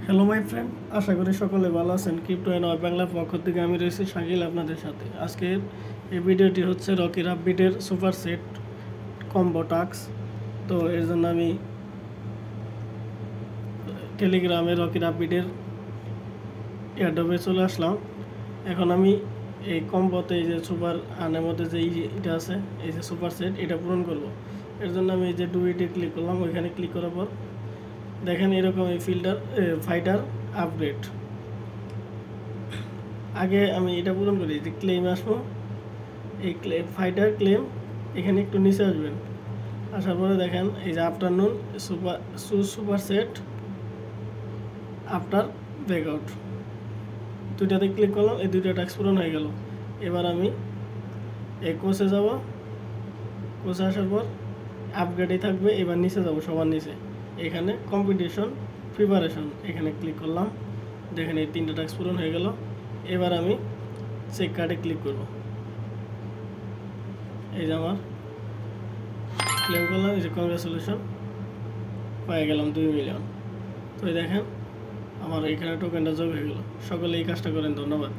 Hello my friend, আশা করি সকলে ভালো আছেন। ক্রিপ্টো এন্ড বাংলার পক্ষ থেকে আমি রয়েছি শাকিল আপনাদের সাথে। আজকের এই ভিডিওটি হচ্ছে রকি রাব্বিটের সুপার সেট কম্বো টাস্ক। তো এর জন্য আমি টেলিগ্রামে রকি রাব্বিটের এয়ারড্রপে চলে আসলাম। এখন আমি এই কম্বোতে এই যে সুপার আনের মধ্যে যে এটা আছে, এই যে সুপার সেট, এটা পূরণ করব। এর জন্য আমি এই যে ডুইটে ক্লিক করলাম। ওইখানে ক্লিক করার পর দেখেন এরকম এই ফাইটার আপগ্রেড। আগে আমি এটা পূরণ করি, যে ক্লেম আসবো, এই ফাইটার ক্লেম এখানে একটু নিচে আসবেন। আসার পরে দেখেন এই যে afternoon super set after breakout, দুইটাতে ক্লিক করলাম। এই দুইটা টাস্ক পূরণ হয়ে গেল। এবার আমি এই কোর্সে যাব। কোর্সে আসার পর আপগ্রেডই থাকবে। এবার নিচে যাব, সবার নিচে এখানে কম্পিটিশন প্রিপারেশন, এখানে ক্লিক করলাম। দেখেন এই তিনটা টাস্ক পূরণ হয়ে গেল। এবার আমি চেক কার্ডে ক্লিক করব। এই যে আমার ক্লেম করলাম, এই যে কংগ্রেচুলেশন, পেয়ে গেলাম 2 মিলিয়ন। তো এই দেখেন আমার এখানে টোকেনটা যোগ হয়ে গেল। সকলে এই কাজটা করেন। ধন্যবাদ।